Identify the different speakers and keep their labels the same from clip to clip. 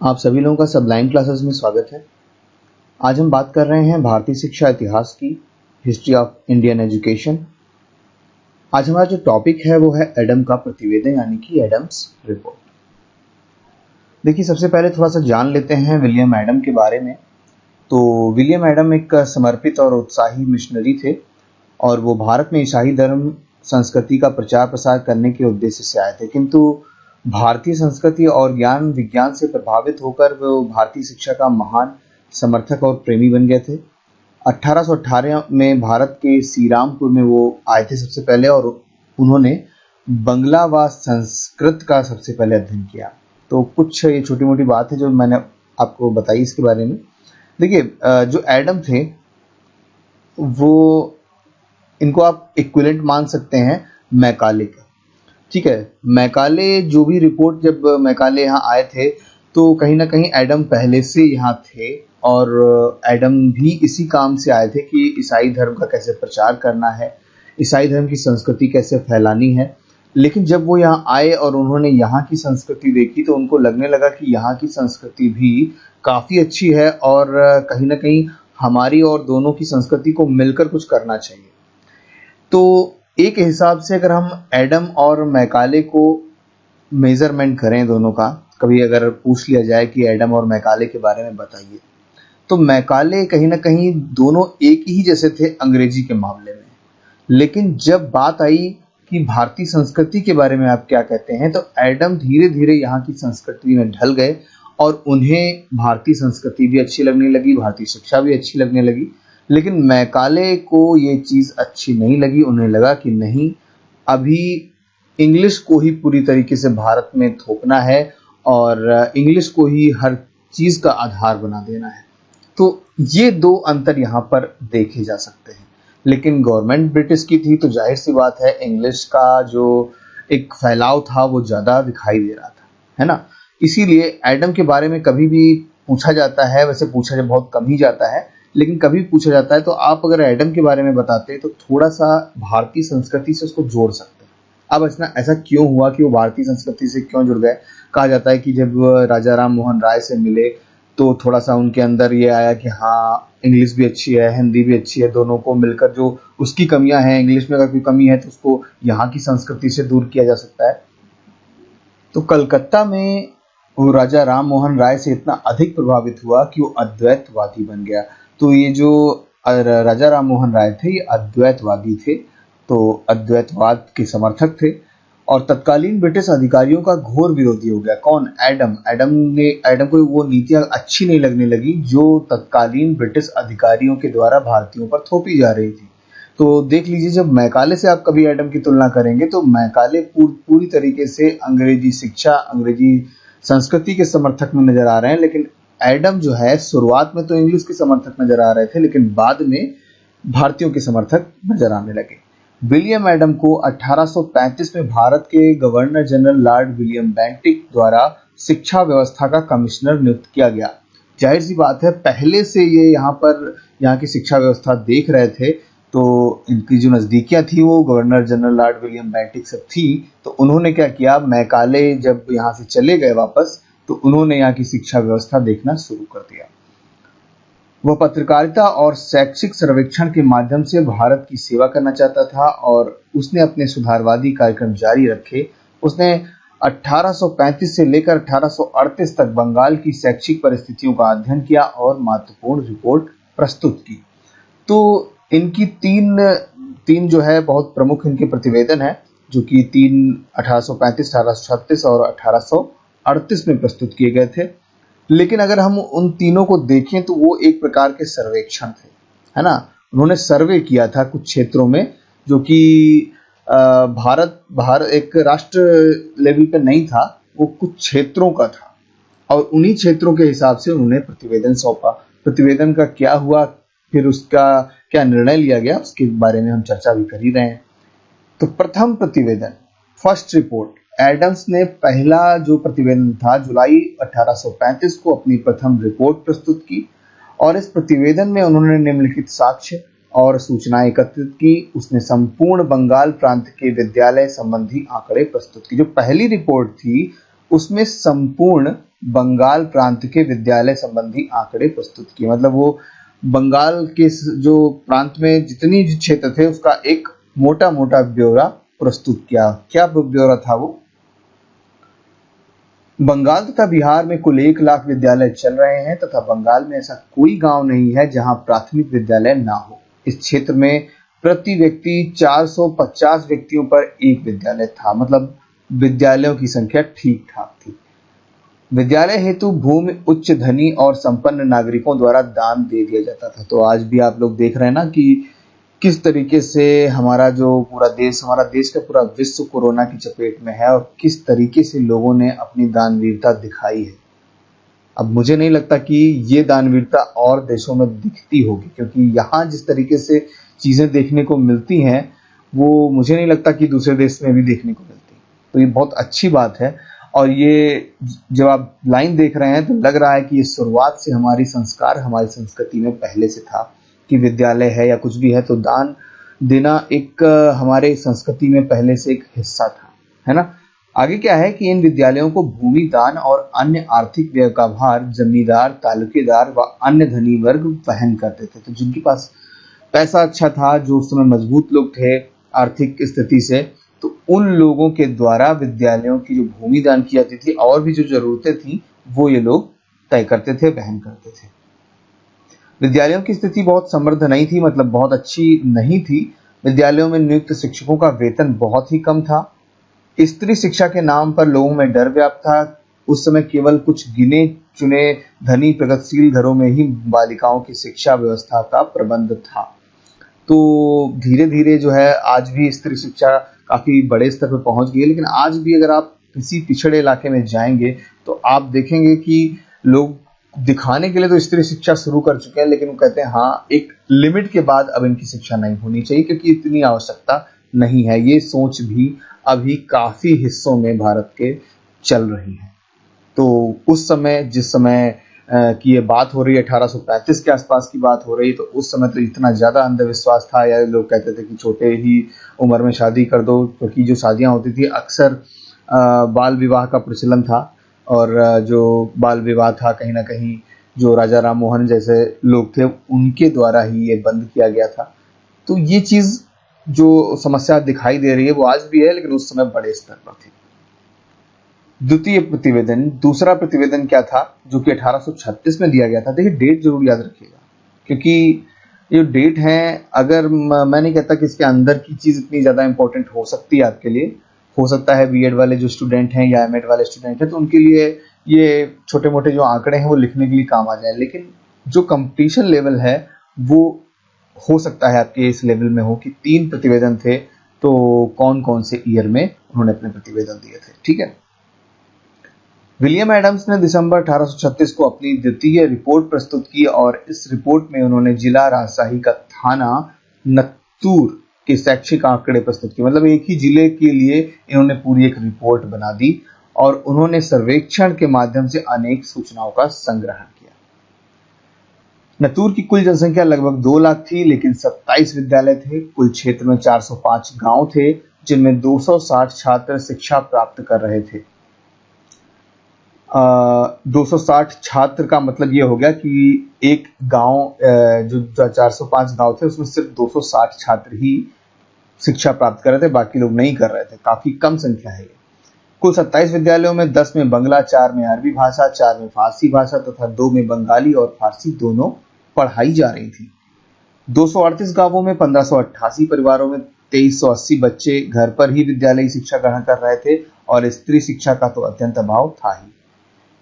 Speaker 1: आप सभी लोगों का सबलाइन क्लासेस में स्वागत है। आज हम बात कर रहे हैं भारतीय शिक्षा इतिहास की, हिस्ट्री ऑफ इंडियन एजुकेशन। आज हमारा जो टॉपिक है वो है एडम का प्रतिवेदन यानी कि एडम्स रिपोर्ट। देखिए, सबसे पहले थोड़ा सा जान लेते हैं विलियम एडम के बारे में। तो विलियम एडम एक समर्पित और उत्साही मिशनरी थे और वो भारत में ईसाई धर्म संस्कृति का प्रचार प्रसार करने के उद्देश्य से आए थे, किंतु भारतीय संस्कृति और ज्ञान विज्ञान से प्रभावित होकर वो भारतीय शिक्षा का महान समर्थक और प्रेमी बन गए थे। 1818 में भारत के श्रीरामपुर में वो आए थे सबसे पहले, और उन्होंने बंगला व संस्कृत का सबसे पहले अध्ययन किया। तो कुछ ये छोटी मोटी बात है जो मैंने आपको बताई इसके बारे में। देखिए, जो एडम थे वो, इनको आप इक्विवेलेंट मान सकते हैं मैकाले का। ठीक है, मैकाले जो भी रिपोर्ट, जब मैकाले यहाँ आए थे तो कहीं ना कहीं एडम पहले से यहाँ थे और एडम भी इसी काम से आए थे कि ईसाई धर्म का कैसे प्रचार करना है, ईसाई धर्म की संस्कृति कैसे फैलानी है। लेकिन जब वो यहाँ आए और उन्होंने यहाँ की संस्कृति देखी तो उनको लगने लगा कि यहाँ की संस्कृति भी काफ़ी अच्छी है और कहीं ना कहीं हमारी और दोनों की संस्कृति को मिलकर कुछ करना चाहिए। तो एक हिसाब से अगर हम एडम और मैकाले को मेजरमेंट करें दोनों का, कभी अगर पूछ लिया जाए कि एडम और मैकाले के बारे में बताइए, तो मैकाले कहीं ना कहीं दोनों एक ही जैसे थे अंग्रेजी के मामले में। लेकिन जब बात आई कि भारतीय संस्कृति के बारे में आप क्या कहते हैं, तो एडम धीरे धीरे यहाँ की संस्कृति में ढल गए और उन्हें भारतीय संस्कृति भी अच्छी लगने लगी, भारतीय शिक्षा भी अच्छी लगने लगी। लेकिन मैकाले को ये चीज़ अच्छी नहीं लगी। उन्हें लगा कि नहीं, अभी इंग्लिश को ही पूरी तरीके से भारत में थोपना है और इंग्लिश को ही हर चीज़ का आधार बना देना है। तो ये दो अंतर यहाँ पर देखे जा सकते हैं। लेकिन गवर्नमेंट ब्रिटिश की थी तो जाहिर सी बात है इंग्लिश का जो एक फैलाव था वो ज़्यादा दिखाई दे रहा था, है ना। इसीलिए एडम के बारे में कभी भी पूछा जाता है, वैसे पूछा बहुत कम ही जाता है, लेकिन कभी पूछा जाता है तो आप अगर एडम के बारे में बताते तो थोड़ा सा भारतीय संस्कृति से उसको जोड़ सकते हैं। अब ऐसा क्यों हुआ कि वो भारतीय संस्कृति से क्यों जुड़ गए? कहा जाता है कि जब राजा राम मोहन राय से मिले तो थोड़ा सा उनके अंदर ये आया कि हाँ, इंग्लिश भी अच्छी है, हिंदी भी अच्छी है, दोनों को मिलकर जो उसकी कमियां हैं, इंग्लिश में अगर कोई कमी है तो उसको यहाँ की संस्कृति से दूर किया जा सकता है। तो कलकत्ता में वो राजा राम मोहन राय से इतना अधिक प्रभावित हुआ कि वो अद्वैतवादी बन गया। तो ये जो राजा राम मोहन राय थे ये अद्वैतवादी थे, तो अद्वैतवाद के समर्थक थे और तत्कालीन ब्रिटिश अधिकारियों का घोर विरोधी हो गया। कौन? एडम। एडम को वो नीतियां अच्छी नहीं लगने लगी जो तत्कालीन ब्रिटिश अधिकारियों के द्वारा भारतीयों पर थोपी जा रही थी। तो देख लीजिए, जब मैकाले से आप कभी एडम की तुलना करेंगे तो मैकाले पूरी तरीके से अंग्रेजी शिक्षा, अंग्रेजी संस्कृति के समर्थक में नजर आ रहे हैं। लेकिन एडम जो है शुरुआत में तो इंग्लिश के समर्थक नजर आ रहे थे, लेकिन बाद में भारतीयों के समर्थक नजर आने लगे। विलियम एडम को 1835 में भारत के governor general Lord William Bentinck द्वारा शिक्षा व्यवस्था का कमिश्नर नियुक्त किया गया। जाहिर सी बात है, पहले से ये यहाँ की शिक्षा व्यवस्था देख रहे थे, तो इनकी जो नज़दीकियाँ थी वो governor general Lord William Bentinck से थी। तो उन्होंने क्या किया, मैकाले जब यहाँ से चले गए वापस, तो उन्होंने यहाँ की शिक्षा व्यवस्था देखना शुरू कर दिया। वह पत्रकारिता और शैक्षिक सर्वेक्षण के माध्यम से भारत की सेवा करना चाहता था और उसने अपने सुधारवादी कार्यक्रम जारी रखे। उसने 1835 से लेकर 1838 तक बंगाल की शैक्षिक परिस्थितियों का अध्ययन किया और महत्वपूर्ण रिपोर्ट प्रस्तुत की। तो इनकी तीन जो है बहुत प्रमुख इनके प्रतिवेदन है, जो कि 1835, 1836 और 1838 में प्रस्तुत किए गए थे। लेकिन अगर हम उन तीनों को देखें तो वो एक प्रकार के सर्वेक्षण थे, है ना। उन्होंने सर्वे किया था कुछ क्षेत्रों में, जो कि भारत एक राष्ट्र लेवल पे नहीं था, वो कुछ क्षेत्रों का था और उन्हीं क्षेत्रों के हिसाब से उन्होंने प्रतिवेदन सौंपा। प्रतिवेदन का क्या हुआ, फिर उसका क्या निर्णय लिया गया, उसके बारे में हम चर्चा भी कर ही रहे हैं। तो प्रथम प्रतिवेदन, फर्स्ट रिपोर्ट, एडम्स ने पहला जो प्रतिवेदन था जुलाई 1835 को अपनी प्रथम रिपोर्ट प्रस्तुत की और इस प्रतिवेदन में उन्होंने निम्नलिखित साक्ष्य और सूचनाएं एकत्रित की। उसने संपूर्ण बंगाल प्रांत के विद्यालय संबंधी आंकड़े प्रस्तुत की। जो पहली रिपोर्ट थी उसमें संपूर्ण बंगाल प्रांत के विद्यालय संबंधी आंकड़े प्रस्तुत किए। मतलब वो बंगाल के जो प्रांत में जितनी भी क्षेत्र थे उसका एक मोटा मोटा ब्यौरा प्रस्तुत किया। क्या ब्यौरा था वो? बंगाल तथा बिहार में कुल 1 लाख विद्यालय चल रहे हैं तथा बंगाल में ऐसा कोई गांव नहीं है जहां प्राथमिक विद्यालय ना हो। इस क्षेत्र में प्रति व्यक्ति 450 व्यक्तियों पर एक विद्यालय था। मतलब विद्यालयों की संख्या ठीक ठाक थी। विद्यालय हेतु भूमि उच्च धनी और संपन्न नागरिकों द्वारा दान दे दिया जाता था। तो आज भी आप लोग देख रहे हैं ना कि किस तरीके से हमारा देश का पूरा विश्व कोरोना की चपेट में है और किस तरीके से लोगों ने अपनी दानवीरता दिखाई है। अब मुझे नहीं लगता कि ये दानवीरता और देशों में दिखती होगी, क्योंकि यहाँ जिस तरीके से चीजें देखने को मिलती हैं वो मुझे नहीं लगता कि दूसरे देश में भी देखने को मिलती। तो ये बहुत अच्छी बात है। और ये जब आप लाइन देख रहे हैं तो लग रहा है कि ये शुरुआत से हमारी संस्कृति में पहले से था कि विद्यालय है या कुछ भी है तो दान देना एक हमारे संस्कृति में पहले से एक हिस्सा था, है ना। आगे क्या है कि इन विद्यालयों को भूमि दान और अन्य आर्थिक व्यय का भार जमींदार, तालुकेदार व अन्य धनी वर्ग वहन करते थे। तो जिनके पास पैसा अच्छा था, जो उस समय मजबूत लोग थे आर्थिक स्थिति से, तो उन लोगों के द्वारा विद्यालयों की जो भूमि दान की जाती थी और भी जो जरूरतें थी वो ये लोग तय करते थे, वहन करते थे। विद्यालयों की स्थिति बहुत समृद्ध नहीं थी, मतलब बहुत अच्छी नहीं थी। विद्यालयों में नियुक्त शिक्षकों का वेतन बहुत ही कम था। स्त्री शिक्षा के नाम पर लोगों में डर व्याप्त था। उस समय केवल कुछ गिने चुने धनी प्रगतिशील घरों में ही बालिकाओं की शिक्षा व्यवस्था का प्रबंध था। तो धीरे धीरे जो है आज भी स्त्री शिक्षा काफी बड़े स्तर पर पहुंच गई है, लेकिन आज भी अगर आप किसी पिछड़े इलाके में जाएंगे तो आप देखेंगे कि लोग दिखाने के लिए तो स्त्री शिक्षा शुरू कर चुके हैं, लेकिन वो कहते हैं हाँ एक लिमिट के बाद अब इनकी शिक्षा नहीं होनी चाहिए क्योंकि इतनी आवश्यकता नहीं है। ये सोच भी अभी काफी हिस्सों में भारत के चल रही है। तो उस समय जिस समय की ये बात हो रही है 1835 के आसपास की बात हो रही है, तो उस समय तो इतना ज्यादा अंधविश्वास था, या लोग कहते थे कि छोटे ही उम्र में शादी कर दो, क्योंकि जो शादियां होती थी अक्सर बाल विवाह का प्रचलन था। और जो बाल विवाह था कहीं ना कहीं जो राजा राम मोहन जैसे लोग थे उनके द्वारा ही ये बंद किया गया था। तो ये चीज जो समस्या दिखाई दे रही है वो आज भी है, लेकिन उस समय बड़े स्तर पर थी। दूसरा प्रतिवेदन क्या था जो कि 1836 में दिया गया था। देखिए डेट जरूर याद रखिएगा, क्योंकि ये डेट है, अगर मैं नहीं कहता कि इसके अंदर की चीज इतनी ज्यादा इंपॉर्टेंट हो सकती है आपके लिए। हो सकता है बीएड वाले जो स्टूडेंट हैं या एमएड वाले स्टूडेंट हैं तो उनके लिए ये छोटे मोटे जो आंकड़े हैं वो लिखने के लिए काम आ जाए, लेकिन जो कंपटीशन लेवल है वो हो सकता है आपके इस लेवल में हो कि 3 प्रतिवेदन थे, तो कौन कौन से ईयर में उन्होंने अपने प्रतिवेदन दिए थे। ठीक है, विलियम एडम्स ने दिसंबर 1836 को अपनी द्वितीय रिपोर्ट प्रस्तुत की और इस रिपोर्ट में उन्होंने जिला राजशाही का थाना नत्तूर के शैक्षिक आंकड़े प्रस्तुत किए। मतलब एक ही जिले के लिए इन्होंने पूरी एक रिपोर्ट बना दी और उन्होंने सर्वेक्षण के माध्यम से अनेक सूचनाओं का संग्रह किया। नत्तूर की कुल जनसंख्या लगभग 2 लाख थी, लेकिन 27 विद्यालय थे। कुल क्षेत्र में 405 गांव थे जिनमें 260 छात्र शिक्षा प्राप्त कर रहे थे। 260 छात्र का मतलब ये हो गया कि एक गांव जो 405 गांव थे उसमें सिर्फ 260 छात्र ही शिक्षा प्राप्त कर रहे थे, बाकी लोग नहीं कर रहे थे। काफी कम संख्या है ये। कुल 27 विद्यालयों में 10 में बंगला, 4 में अरबी भाषा, 4 में फारसी भाषा तथा 2 में बंगाली और फारसी दोनों पढ़ाई जा रही थी। 238 गांवों में 1588 परिवारों में 2380 बच्चे घर पर ही विद्यालयी शिक्षा ग्रहण कर रहे थे और स्त्री शिक्षा का तो अत्यंत अभाव था ही।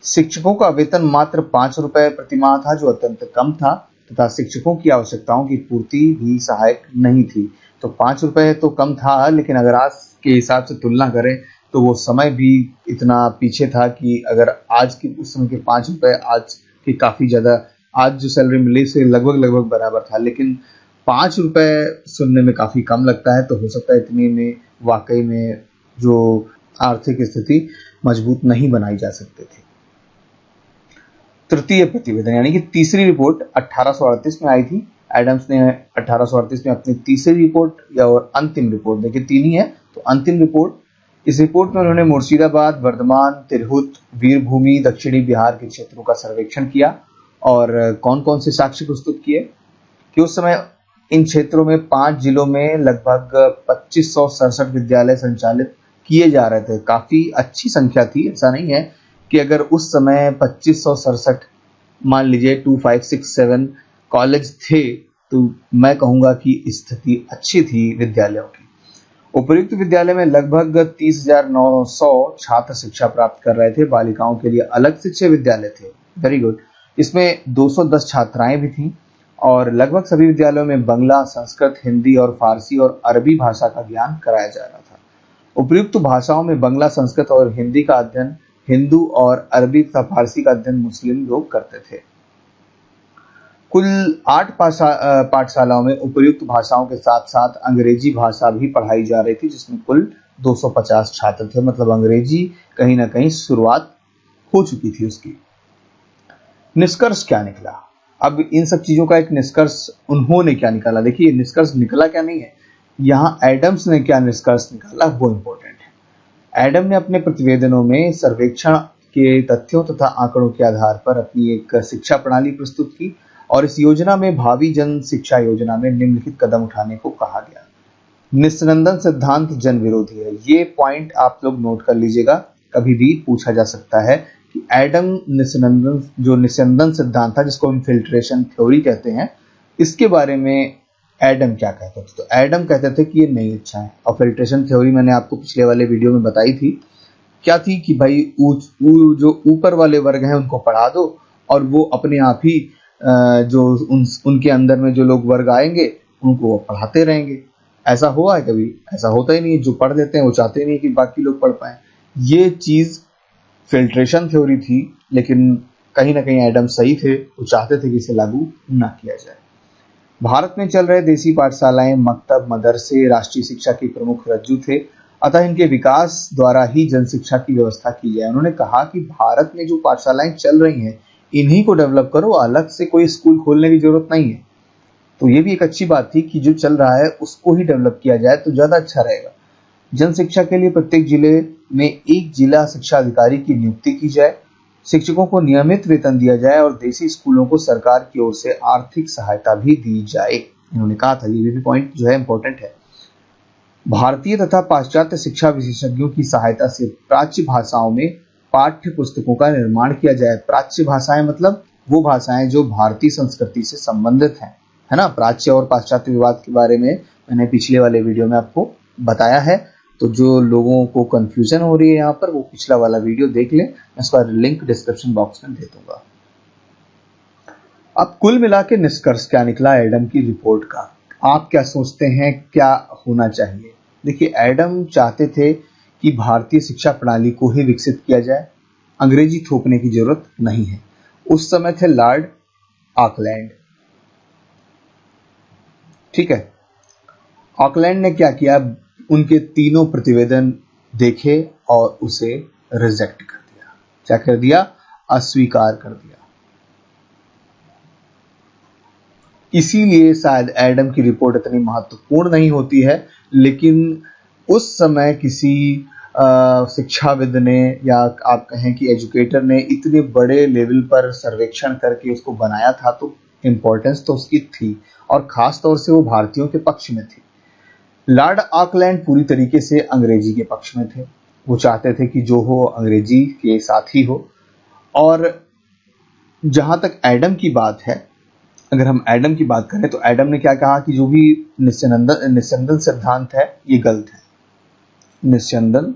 Speaker 1: शिक्षकों का वेतन मात्र 5 रुपए प्रतिमाह था, जो अत्यंत कम था तथा शिक्षकों की आवश्यकताओं की पूर्ति भी सहायक नहीं थी। तो 5 रुपए तो कम था, लेकिन अगर आज के हिसाब से तुलना करें तो वो समय भी इतना पीछे था कि अगर आज के उस समय के 5 रुपए आज के काफी ज्यादा, आज जो सैलरी मिली से लगभग बराबर था, लेकिन 5 रुपए सुनने में काफी कम लगता है। तो हो सकता है इतने में वाकई में जो आर्थिक स्थिति मजबूत नहीं बनाई जा सकती थी। तृतीय प्रतिवेदन यानी कि तीसरी रिपोर्ट 1838 में आई थी। एडम्स ने 1838 में अपनी तीसरी रिपोर्ट या और अंतिम रिपोर्ट, देखिए 3 ही है, तो अंतिम रिपोर्ट इस रिपोर्ट में उन्होंने मुर्शिदाबाद, वर्धमान, तिरहुत, वीरभूमि, दक्षिणी बिहार के क्षेत्रों का सर्वेक्षण किया और कौन कौन से साक्ष्य प्रस्तुत किए कि उस समय इन क्षेत्रों में 5 जिलों में लगभग 2567 विद्यालय संचालित किए जा रहे थे। काफी अच्छी संख्या थी। ऐसा नहीं है कि अगर उस समय 2567 मान लीजिए 2567 कॉलेज थे तो मैं कहूंगा कि स्थिति अच्छी थी विद्यालयों की। उपर्युक्त विद्यालय में लगभग 30,900 छात्र शिक्षा प्राप्त कर रहे थे। बालिकाओं के लिए अलग से 6 विद्यालय थे। Very good. इसमें 210 छात्राएं भी थीं और लगभग सभी विद्यालयों में बांग्ला, संस्कृत, हिंदी और फारसी और अरबी भाषा का ज्ञान कराया जा रहा था। उपर्युक्त भाषाओं में बांग्ला, संस्कृत और हिंदी का अध्ययन हिंदू और अरबी तथा फारसी का अध्ययन मुस्लिम लोग करते थे। कुल 8 पाठशालाओं में उपर्युक्त भाषाओं के साथ साथ अंग्रेजी भाषा भी पढ़ाई जा रही थी, जिसमें कुल 250 छात्र थे। मतलब अंग्रेजी कहीं ना कहीं शुरुआत हो चुकी थी उसकी। निष्कर्ष क्या निकला? अब इन सब चीजों का एक निष्कर्ष उन्होंने क्या निकाला, देखिए निष्कर्ष निकला क्या नहीं है, यहाँ एडम्स ने क्या निष्कर्ष निकाला वो इंपॉर्टेंट है। एडम ने अपने प्रतिवेदनों में सर्वेक्षण के तथ्यों तथा आंकड़ों के आधार पर अपनी एक शिक्षा प्रणाली प्रस्तुत की और इस योजना में भावी जन शिक्षा योजना में निम्नलिखित कदम उठाने को कहा गया। निस्यंदन सिद्धांत जन विरोधी है। ये पॉइंट आप लोग नोट कर लीजिएगा, कभी भी पूछा जा सकता है कि एडम निस्यंदन सिद्धांत था, जिसको हम फिल्ट्रेशन थ्योरी कहते हैं, इसके बारे में एडम क्या कहते थे? तो एडम कहते थे कि ये नहीं अच्छा है। और फिल्ट्रेशन थ्योरी मैंने आपको पिछले वाले वीडियो में बताई थी, क्या थी कि भाई जो ऊपर वाले वर्ग हैं उनको पढ़ा दो और वो अपने आप ही जो उनके अंदर में जो लोग वर्ग आएंगे उनको वो पढ़ाते रहेंगे। ऐसा हुआ है कभी? ऐसा होता ही नहीं है। जो पढ़ लेते हैं वो चाहते नहीं कि बाकी लोग पढ़ पाए। ये चीज फिल्ट्रेशन थ्योरी थी, लेकिन कहीं ना कहीं एडम सही थे, वो चाहते थे कि इसे लागू ना किया जाए। भारत में चल रहे देसी पाठशालाएं, मकतब, मदरसे राष्ट्रीय शिक्षा के प्रमुख रज्जु थे, अतः इनके विकास द्वारा ही जन शिक्षा की व्यवस्था की जाए। उन्होंने कहा कि भारत में जो पाठशालाएं चल रही हैं इन्हीं को डेवलप करो, अलग से कोई स्कूल खोलने की जरूरत नहीं है। तो ये भी एक अच्छी बात थी कि जो चल रहा है उसको ही डेवलप किया जाए तो ज्यादा अच्छा रहेगा। जन शिक्षा के लिए प्रत्येक जिले में एक जिला शिक्षा अधिकारी की नियुक्ति की जाए, शिक्षकों को नियमित वेतन दिया जाए और देसी स्कूलों को सरकार की ओर से आर्थिक सहायता भी दी जाए। इन्होंने कहा था, ये भी पॉइंट जो है इंपॉर्टेंट है। भारतीय तथा पाश्चात्य शिक्षा विशेषज्ञों की सहायता से प्राच्य भाषाओं में पाठ्य पुस्तकों का निर्माण किया जाए। प्राच्य भाषाएं मतलब वो भाषाएं जो भारतीय संस्कृति से संबंधित हैं, है ना। प्राच्य और पाश्चात्य विवाद के बारे में मैंने पिछले वाले वीडियो में आपको बताया है, तो जो लोगों को कंफ्यूजन हो रही है यहाँ पर वो पिछला वाला वीडियो देख लें, मैं इसका लिंक डिस्क्रिप्शन बॉक्स में दे दूंगा। अब कुल मिला के निष्कर्ष क्या निकला एडम की रिपोर्ट का? आप क्या सोचते हैं क्या होना चाहिए? देखिए, एडम चाहते थे कि भारतीय शिक्षा प्रणाली को ही विकसित किया जाए, अंग्रेजी थोपने की जरूरत नहीं है। उस समय थे लॉर्ड ऑकलैंड, ठीक है। ऑकलैंड ने क्या किया, उनके तीनों प्रतिवेदन देखे और उसे रिजेक्ट कर दिया। क्या कर दिया? अस्वीकार कर दिया। इसीलिए शायद एडम की रिपोर्ट इतनी महत्वपूर्ण नहीं होती है, लेकिन उस समय किसी शिक्षाविद ने या आप कहें कि एजुकेटर ने इतने बड़े लेवल पर सर्वेक्षण करके उसको बनाया था, तो इम्पोर्टेंस तो उसकी थी और खास तौर से वो भारतीयों के पक्ष में थी। लॉर्ड ऑकलैंड पूरी तरीके से अंग्रेजी के पक्ष में थे। वो चाहते थे कि जो हो अंग्रेजी के साथ ही हो। और जहां तक एडम की बात है, अगर हम एडम की बात करें तो एडम ने क्या कहा कि जो भी निस्यंदन सिद्धांत है ये गलत है। निस्यंदन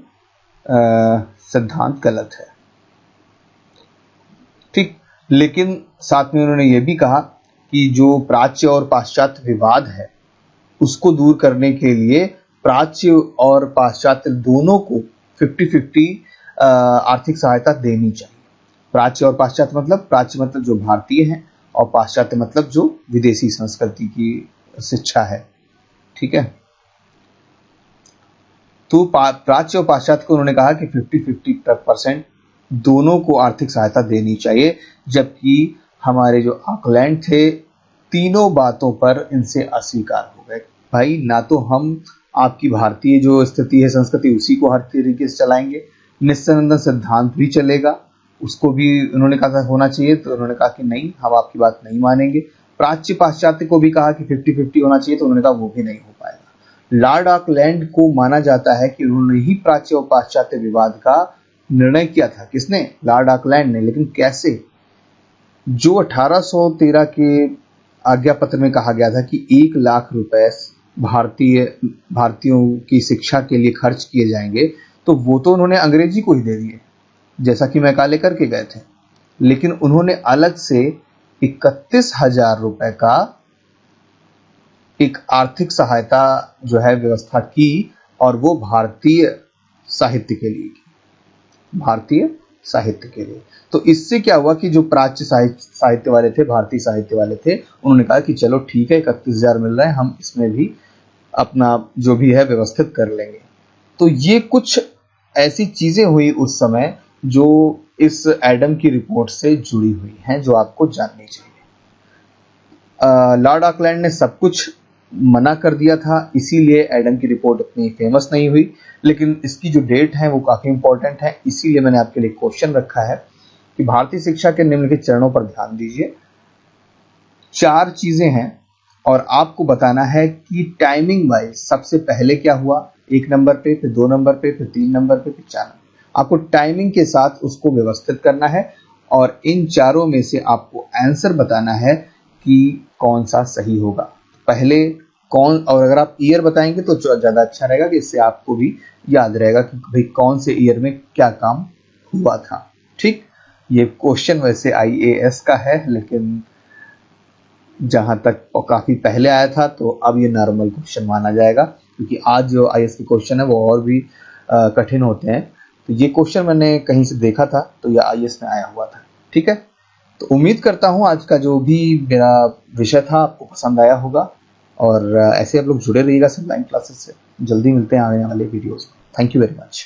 Speaker 1: सिद्धांत गलत है, ठीक। लेकिन साथ में उन्होंने ये भी कहा कि जो प्राच्य और पाश्चात्य विवाद है उसको दूर करने के लिए प्राच्य और पाश्चात्य दोनों को 50-50 आर्थिक सहायता देनी चाहिए। प्राच्य और पाश्चात्य मतलब, प्राच्य मतलब जो भारतीय है और पाश्चात्य मतलब जो विदेशी संस्कृति की शिक्षा है, ठीक है। तो प्राच्य और पाश्चात्य को उन्होंने कहा कि 50-50% दोनों को आर्थिक सहायता देनी चाहिए, जबकि हमारे जो ऑकलैंड थे तीनों बातों पर इनसे अस्वीकार हो गए। भाई, ना तो हम आपकी भारतीय जो स्थिति है, संस्कृति, उसी को हर तरीके से चलाएंगे। नित्यानंद सिद्धांत भी चलेगा, उसको भी उन्होंने कहा था होना चाहिए, तो उन्होंने कहा कि नहीं, हम आपकी बात नहीं मानेंगे। प्राच्य पाश्चात्य को भी कहा कि 50-50 होना चाहिए, तो उन्होंने कहा वो भी नहीं हो पाएगा। लॉर्ड ऑकलैंड को माना जाता है कि उन्होंने ही प्राच्य और पाश्चात्य विवाद का निर्णय किया था। किसने? लॉर्ड ऑकलैंड ने। लेकिन कैसे? जो 1813 के आज्ञा पत्र में कहा गया था कि 1 लाख रुपए भारतीयों की शिक्षा के लिए खर्च किए जाएंगे, तो वो तो उन्होंने अंग्रेजी को ही दे दिए, जैसा कि मैकाले करके गए थे। लेकिन उन्होंने अलग से 31,000 रुपए का एक आर्थिक सहायता जो है व्यवस्था की, और वो भारतीय साहित्य के लिए की, भारतीय साहित्य के लिए। तो इससे क्या हुआ कि जो प्राच्य साहित्य वाले थे, भारतीय साहित्य वाले थे, उन्होंने कहा कि चलो ठीक है, 31,000 मिल रहा है, हम इसमें भी अपना जो भी है व्यवस्थित कर लेंगे। तो ये कुछ ऐसी चीजें हुई उस समय जो इस एडम की रिपोर्ट से जुड़ी हुई हैं, जो आपको जाननी चाहिए। लॉर्ड ऑकलैंड ने सब कुछ मना कर दिया था, इसीलिए एडम की रिपोर्ट इतनी फेमस नहीं हुई। लेकिन इसकी जो डेट है वो काफी इंपॉर्टेंट है, इसीलिए मैंने आपके लिए क्वेश्चन रखा है कि भारतीय शिक्षा के निम्नलिखित चरणों पर ध्यान दीजिए। 4 चीजें हैं और आपको बताना है कि टाइमिंग वाइज सबसे पहले क्या हुआ, 1 नंबर पे, फिर 2 नंबर पे, फिर 3 नंबर पे, फिर 4 नंबर। आपको टाइमिंग के साथ उसको व्यवस्थित करना है और इन चारों में से आपको आंसर बताना है कि कौन सा सही होगा। पहले कौन, और अगर आप ईयर बताएंगे तो ज्यादा अच्छा रहेगा, कि इससे आपको भी याद रहेगा कि भाई कौन से ईयर में क्या काम हुआ था। ठीक, ये क्वेश्चन वैसे IAS का है, लेकिन जहां तक काफी पहले आया था, तो अब ये नॉर्मल क्वेश्चन माना जाएगा, क्योंकि आज जो IAS के क्वेश्चन है वो और भी कठिन होते हैं। तो ये क्वेश्चन मैंने कहीं से देखा था, तो ये IAS में आया हुआ था। ठीक है, तो उम्मीद करता हूं आज का जो भी मेरा विषय था आपको पसंद आया होगा, और ऐसे आप लोग जुड़े रहिएगा सनलाइन क्लासेस से। जल्दी मिलते हैं आने वाले वीडियोस में। Thank you very much.